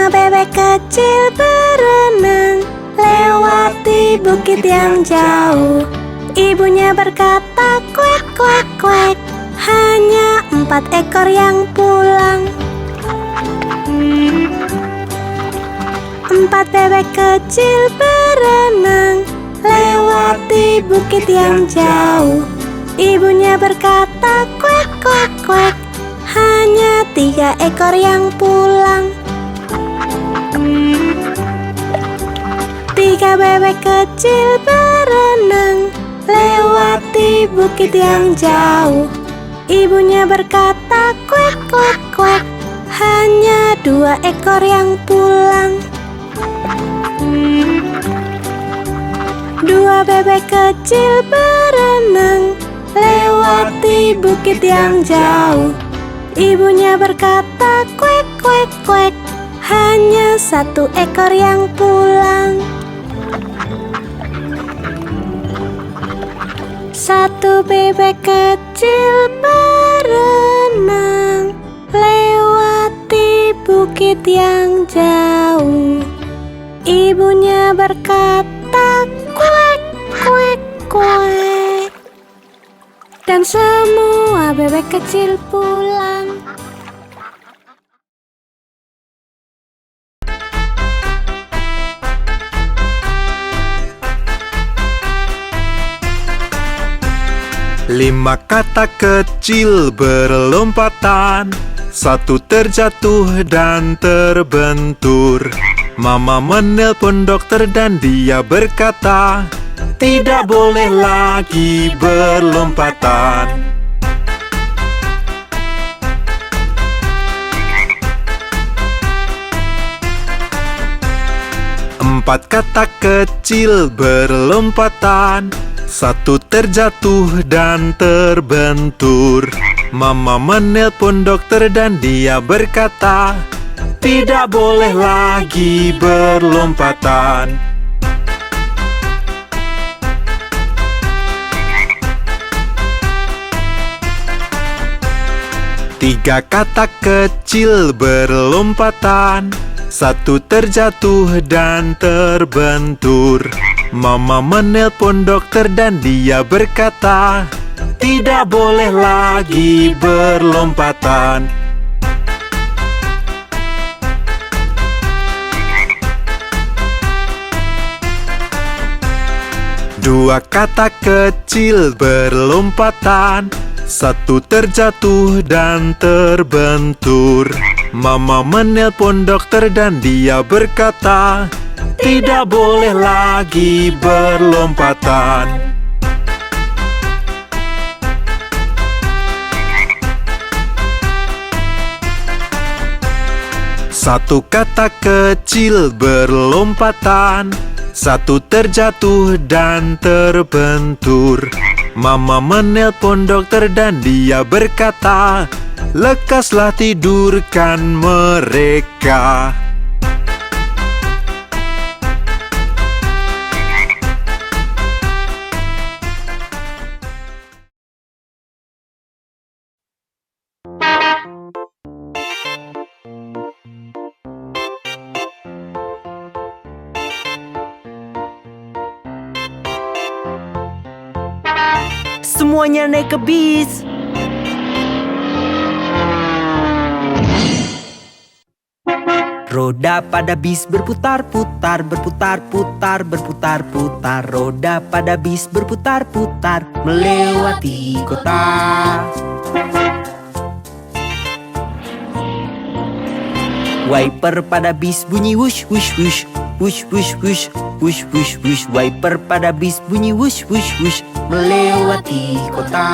bebek kecil berenang lewati bukit yang jauh. Ibunya berkata, kuek, kuek, kuek. Hanya 4 ekor yang pulang. 4 bebek kecil berenang lewati bukit yang jauh. Ibunya berkata, kuek, kuek, kuek. Hanya 3 ekor yang pulang. 3 bebek kecil berenang lewati bukit yang jauh. Ibunya berkata, kuek, kuek, kuek. Hanya 2 ekor yang pulang. 2 bebek kecil berenang lewati bukit yang jauh. Ibunya berkata, kuek, kuek, kuek. Hanya 1 ekor yang pulang. 1 bebek kecil berenang lewati bukit yang jauh. Ibunya berkata, kuek, kuek, kuek. Dan semua bebek kecil pulang. Lima kata kecil berlompatan, 1 terjatuh dan terbentur. Mama menelpon dokter dan dia berkata, tidak boleh lagi berlompatan. 4 kata kecil berlompatan, 1 terjatuh dan terbentur. Mama menelpon dokter dan dia berkata, tidak boleh lagi berlompatan. 3 kata kecil berlompatan, 1 terjatuh dan terbentur. Mama menelpon dokter dan dia berkata, tidak boleh lagi berlompatan. 2 kata kecil berlompatan, 1 terjatuh dan terbentur. Mama menelpon dokter dan dia berkata, tidak boleh lagi berlompatan. 1 kata kecil berlompatan, 1 terjatuh dan terbentur. Mama menelpon dokter dan dia berkata, lekaslah tidurkan mereka. Semuanya naik ke bis. Roda pada bis berputar-putar, berputar-putar, berputar-putar. Roda pada bis berputar-putar melewati kota. Wiper pada bis bunyi wush, wush, wush. Wush, wush, wush, wush, wush, wush. Wiper pada bis bunyi wush, wush, wush melewati kota.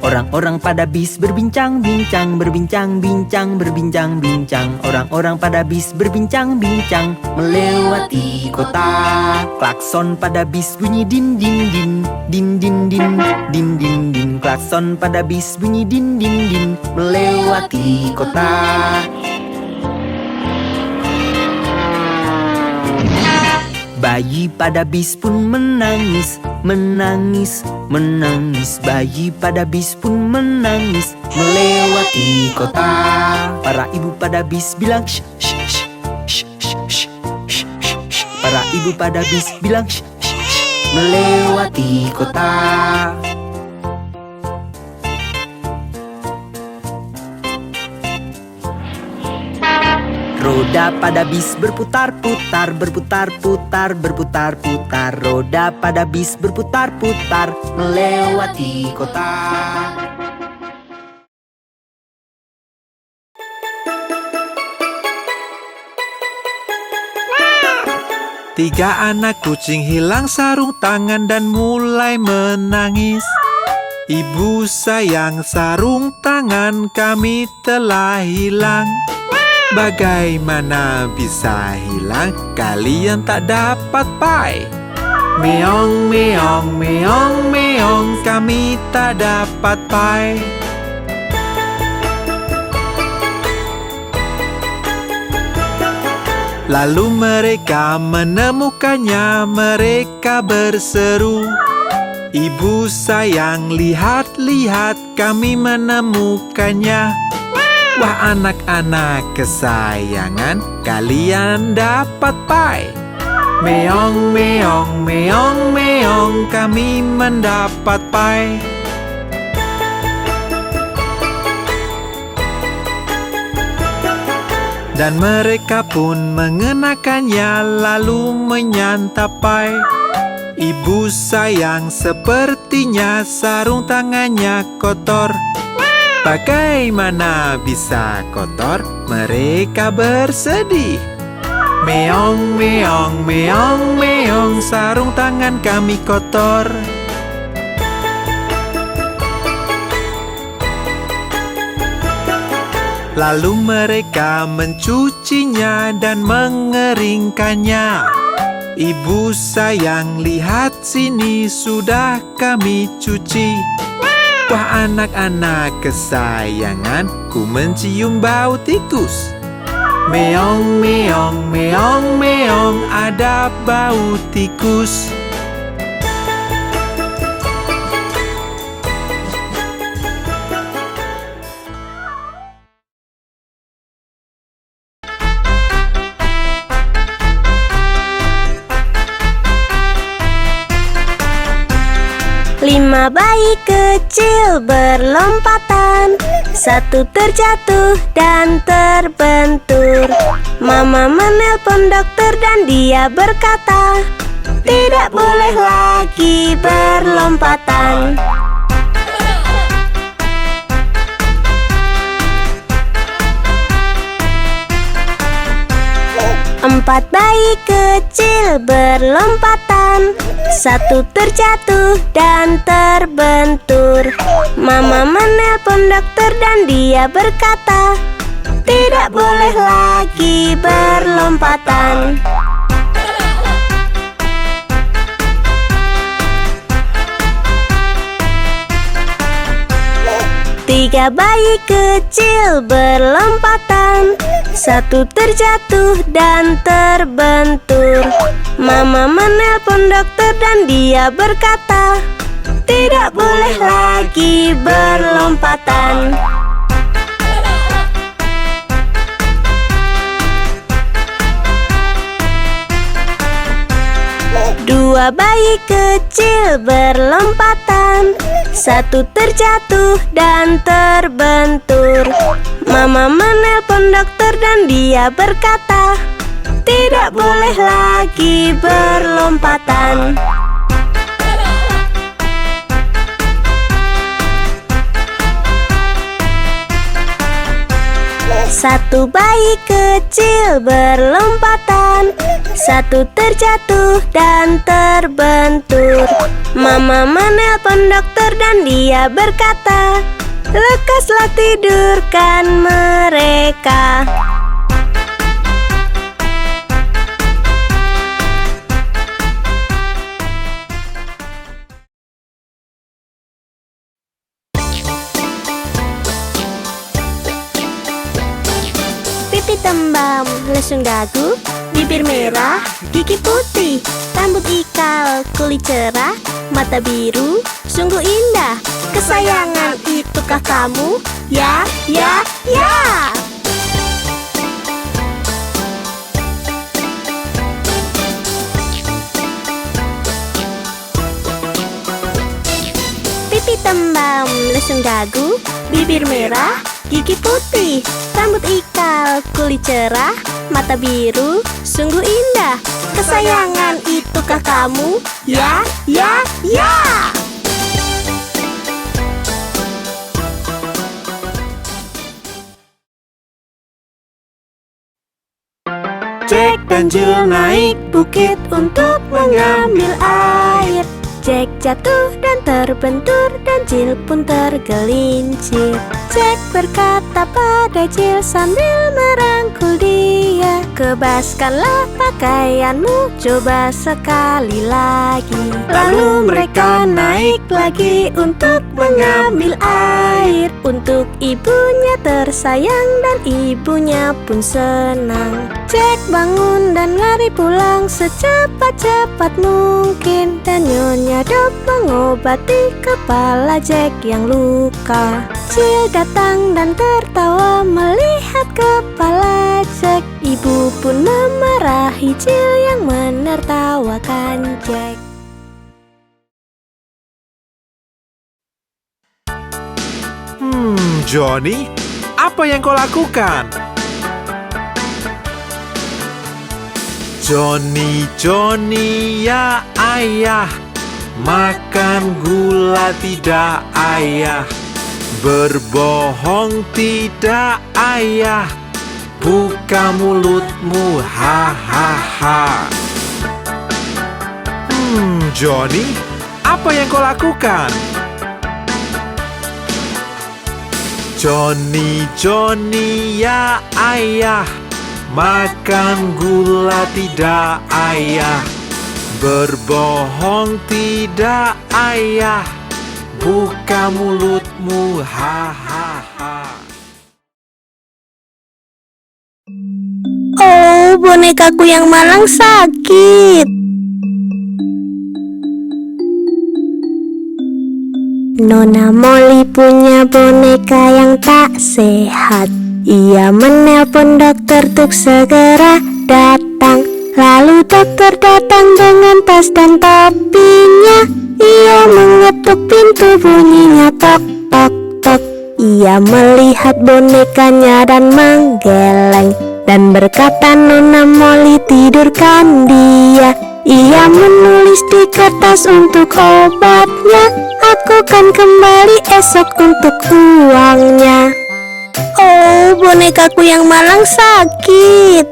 Orang-orang pada bis berbincang-bincang, berbincang-bincang, berbincang-bincang. Orang-orang pada bis berbincang-bincang melewati kota. Klakson pada bis bunyi din din din, din din din, din din din. Klakson pada bis bunyi din din din melewati kota. Bayi pada bis pun menangis. menangis, menangis, menangis. Bayi pada bis pun menangis melewati kota. Para ibu pada bis bilang shh, shh, shh, shh, shh, shh, shh, shh, shh. Para ibu pada bis bilang shh, shh, shh, melewati kota. Roda pada bis berputar-putar, berputar-putar, berputar-putar. Roda pada bis berputar-putar melewati kota. Tiga anak kucing hilang sarung tangan dan mulai menangis. Ibu sayang, sarung tangan kami telah hilang. Bagaimana bisa hilang? Kalian tak dapat pai. Meong, meong, meong, meong, kami tak dapat pai. Lalu mereka menemukannya, mereka berseru, ibu sayang, lihat-lihat kami menemukannya. Wah, anak-anak kesayangan, kalian dapat pai. Meong, meong, meong, meong, kami mendapat pai. Dan mereka pun mengenakannya lalu menyantap pai. Ibu sayang, sepertinya sarung tangannya kotor. Bagaimana bisa kotor? Mereka bersedih. Meong, meong, meong, meong, sarung tangan kami kotor. Lalu mereka mencucinya dan mengeringkannya. Ibu sayang, lihat sini sudah kami cuci. Wah, anak-anak kesayangan, ku mencium bau tikus. Meong, meong, meong, meong, ada bau tikus. Lima bayi kecil berlompatan, satu terjatuh dan terbentur. Mama menelpon dokter dan dia berkata, tidak boleh lagi berlompatan. Empat bayi kecil berlompatan, satu terjatuh dan terbentur. Mama menelpon dokter dan dia berkata, tidak boleh lagi berlompatan. Tiga bayi kecil berlompatan, satu terjatuh dan terbentur. Mama menelpon dokter dan dia berkata, tidak boleh lagi berlompatan. Dua bayi kecil berlompatan, satu terjatuh dan terbentur. Mama menelpon dokter dan dia berkata, tidak boleh lagi berlompatan. Satu bayi kecil berlompatan, satu terjatuh dan terbentur. Mama menelpon dokter dan dia berkata, lekaslah tidurkan mereka. Pipi tembam, lesung dagu, bibir merah, gigi putih, rambut ikal, kulit cerah, mata biru, sungguh indah. Kesayangan itukah kamu? Ya, ya, ya. Pipi tembam, lesung dagu, bibir merah, gigi putih, rambut ikal, kulit cerah, mata biru, sungguh indah. Kesayangan itukah kamu? Ya, ya, ya. Jack dan Jill naik bukit untuk mengambil air. Jack jatuh dan terbentur dan Jill pun tergelincir. Jack berkata pada Jill sambil merangkul dia, "Kebaskanlah pakaianmu, coba sekali lagi." Lalu mereka naik lagi untuk mengambil air. Untuk ibunya tersayang dan ibunya pun senang. Jack bangun dan lari pulang secepat-cepat mungkin, dan Nyonya Dot mengobati kepala Jack yang luka. Jill datang dan tertawa melihat kepala Jack. Ibu pun memarahi Jill yang menertawakan Jack. Johnny, apa yang kau lakukan? Johnny, Johnny, ya ayah, makan gula tidak ayah, berbohong tidak ayah, buka mulutmu, hahaha. Johnny, apa yang kau lakukan? Johnny, Johnny, ya ayah, makan gula tidak ayah, berbohong tidak ayah, buka mulutmu, hahaha. Oh, bonekaku yang malang sakit. Nona Molly punya boneka yang tak sehat. Ia menelpon dokter untuk segera datang. Lalu dokter datang dengan tas dan topinya. Ia mengetuk pintu, bunyinya tok tok tok. Ia melihat bonekanya dan menggeleng dan berkata, "Nona Molly, tidurkan dia." Ia menulis di kertas untuk obatnya. "Aku kan kembali esok untuk uangnya." Oh, bonekaku yang malang sakit.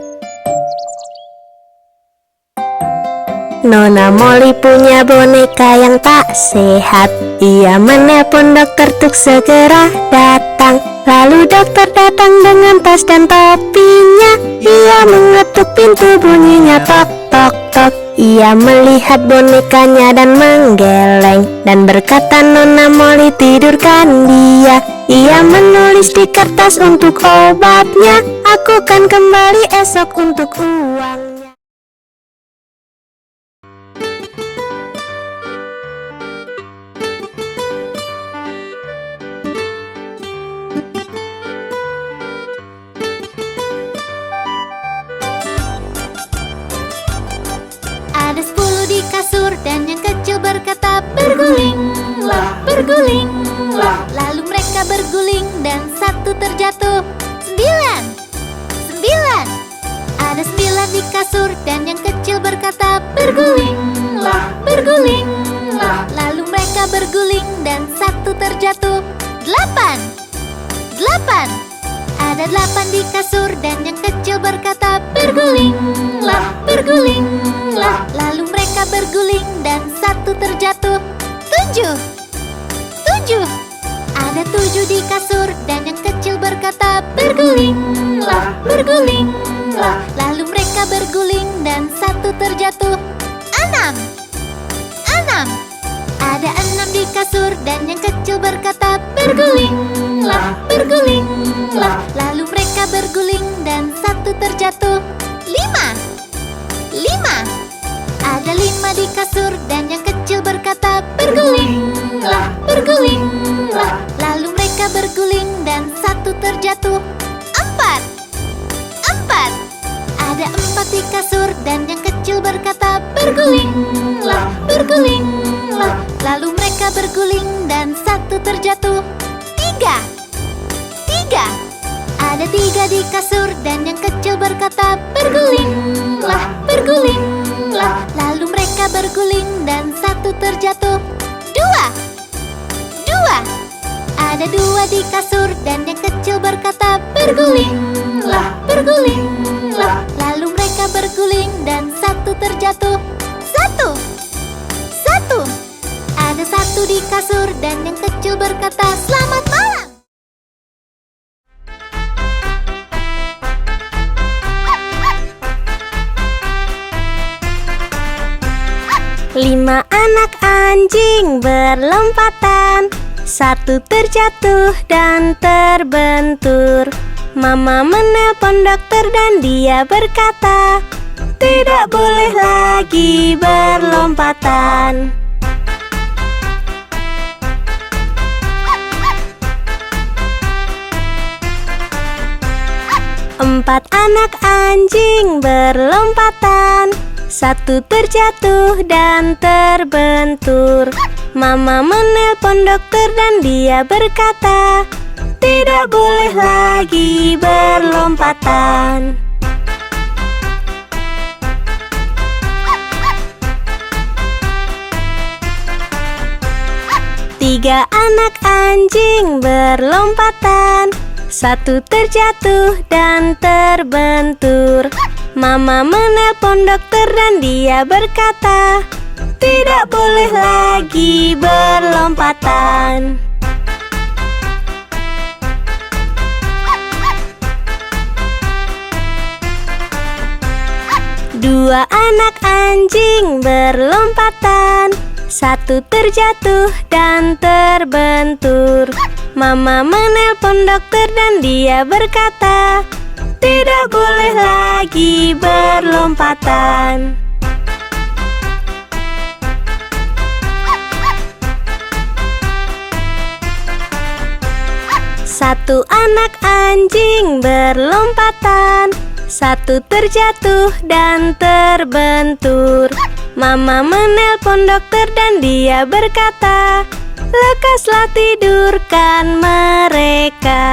Nona Molly punya boneka yang tak sehat. Ia menelpon dokter untuk segera datang. Lalu dokter datang dengan tas dan topinya. Ia mengetuk pintu, bunyinya tok tok tok. Ia melihat bonekanya dan menggeleng dan berkata, "Nona Molly, tidurkan dia." Ia menulis di kertas untuk obatnya. "Aku kan kembali esok untuk uangnya." Ada 10 di kasur dan yang kecil berkata, "Bergulinglah, bergulinglah." Lalu mereka berguling dan satu terjatuh. 9. Ada 9 di kasur dan yang kecil berkata, "Bergulinglah, bergulinglah." Lalu mereka berguling dan satu terjatuh. 8. Ada 8 di kasur dan yang kecil berkata, "Bergulinglah, bergulinglah." Lalu mereka berguling dan satu terjatuh. 7. Ada 7 di kasur dan yang kecil berkata, "Bergulinglah, bergulinglah." Lalu mereka berguling dan satu terjatuh. 6. Ada 6 di kasur dan yang kecil berkata, "Bergulinglah, bergulinglah." Lalu mereka berguling dan satu terjatuh. 5. 5. Ada 5 di kasur dan yang kecil berkata, bergulinglah, bergulinglah. Lalu mereka berguling dan satu terjatuh. 4. Ada 4 di kasur dan yang kecil berkata, bergulinglah, bergulinglah. Lalu mereka berguling dan satu terjatuh. 3. Ada 3 di kasur dan yang kecil berkata, bergulinglah, bergulinglah. Lalu mereka berguling dan satu terjatuh. 2. Ada 2 di kasur dan yang kecil berkata, bergulinglah, bergulinglah. Lalu mereka berguling dan satu terjatuh. 1. Ada 1 di kasur dan yang kecil berkata, selamat malam. 5 anak anjing berlompatan, 1 terjatuh dan terbentur. Mama menelpon dokter dan dia berkata, tidak boleh lagi berlompatan. 4 anak anjing berlompatan, 1 terjatuh dan terbentur. Mama menelpon dokter dan dia berkata, tidak boleh lagi berlompatan. 3 anak anjing berlompatan, 1 terjatuh dan terbentur. Mama menelpon dokter dan dia berkata, tidak boleh lagi berlompatan. 2 anak anjing berlompatan, 1 terjatuh dan terbentur. Mama menelpon dokter dan dia berkata, tidak boleh lagi berlompatan. 1 anak anjing berlompatan, 1 terjatuh dan terbentur. Mama menelpon dokter dan dia berkata, lekaslah tidurkan mereka.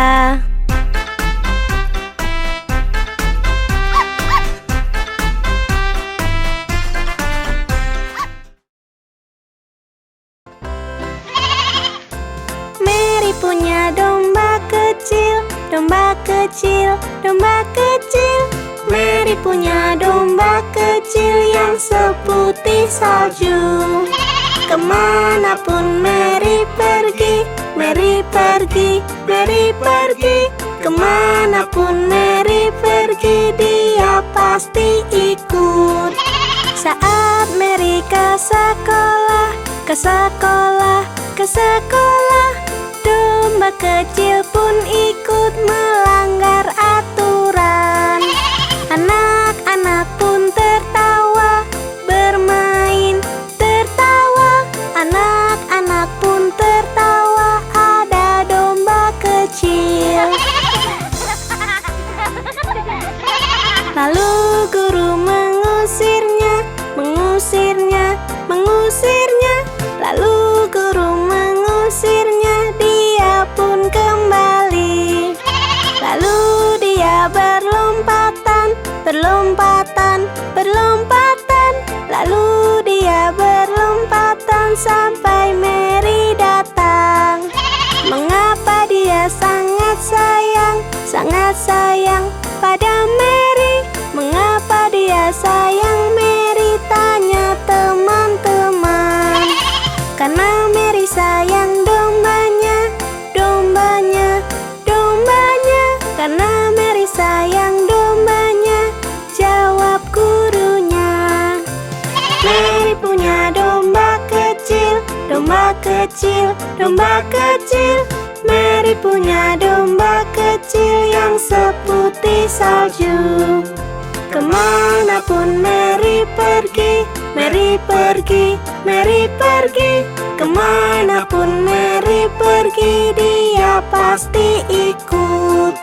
Mary punya domba kecil, domba kecil, domba kecil. Mary punya domba kecil yang seputih salju. Kemanapun Mary pergi, Mary pergi, Mary pergi. Kemanapun Mary pergi, dia pasti ikut. Saat Mary ke sekolah, ke sekolah, ke sekolah, domba kecil pun ikut melanggar aturan. Anak-anak pun tertawa, bermain, tertawa. Anak-anak pun tertawa, ada domba kecil. Lalu guru mengusirnya, mengusirnya, mengusirnya. Lalu guru mengusirnya, dia pun kembali. Lalu dia berlompatan, berlompatan, berlompatan. Lalu dia berlompatan sampai Mary datang. Mengapa dia sangat sayang pada Mary? Mengapa dia sayang Mary? Tanya teman-teman. Karena Mary sayang dombanya, dombanya, dombanya. Karena Mary sayang dombanya, jawab gurunya. Mary punya domba kecil, domba kecil, domba kecil. Mary punya domba kecil yang seputih salju. Kemanapun Mary pergi, Mary pergi, Mary pergi. Kemanapun Mary pergi, dia pasti ikut.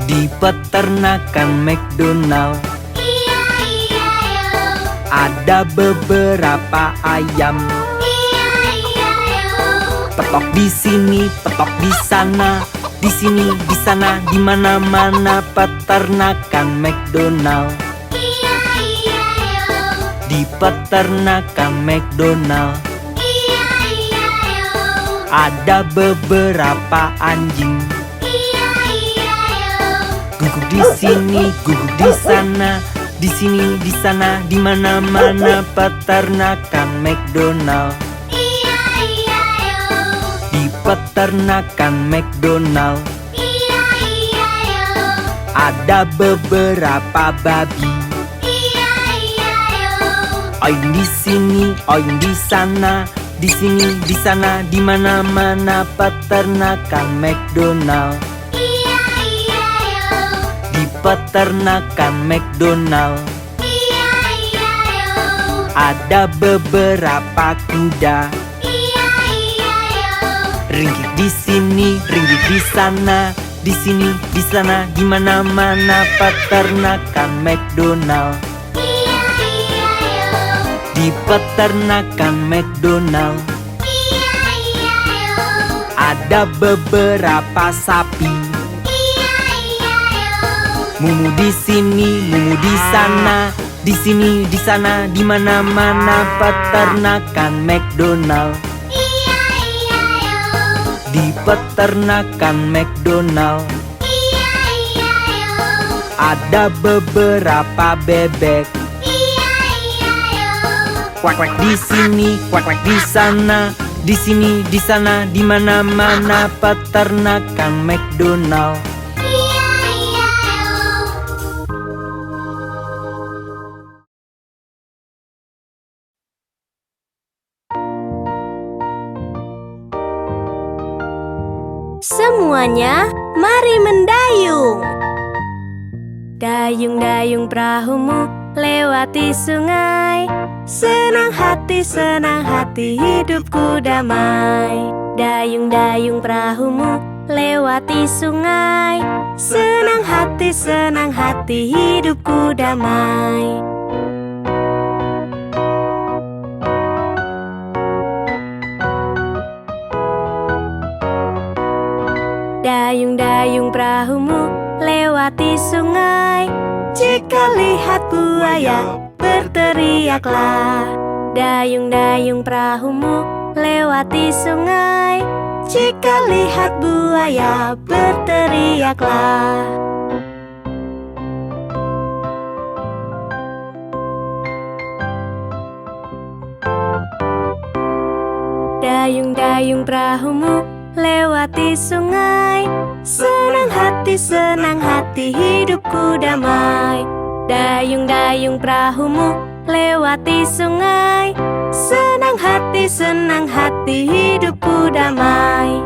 Di peternakan McDonald ada beberapa ayam. Petok di sini, petok di sana, di sini, di sana, di mana-mana peternakan McDonald. Di peternakan McDonald ada beberapa anjing. Guguk di sini, guguk di sana, di sini, di sana, di mana-mana peternakan McDonald. Di peternakan McDonald ada beberapa babi. Oyun di sini, oyun di sana, di sini, di sana, di mana-mana peternakan McDonald. Di peternakan McDonald ada beberapa kuda. Ringgit di sini, ringgit di sana, di sini, di sana, di mana-mana peternakan McDonald. Di peternakan McDonald ada beberapa sapi. Mumu di sini, mumu di sana, di sini, di sana, di mana-mana peternakan McDonald. Di peternakan McDonald ada beberapa bebek. Kuak kuak di sini, kuak kuak di sana, di sini, di sana, di mana-mana peternakan McDonald. Semuanya, mari mendayung. Dayung-dayung perahumu lewati sungai. Senang hati hidupku damai. Dayung-dayung perahumu lewati sungai. Senang hati hidupku damai. Dayung-dayung perahumu lewati sungai. Jika lihat buaya, berteriaklah. Dayung-dayung perahumu lewati sungai. Jika lihat buaya, berteriaklah. Dayung-dayung perahumu lewati sungai. Senang hati hidupku damai. Dayung-dayung perahumu lewati sungai. Senang hati hidupku damai.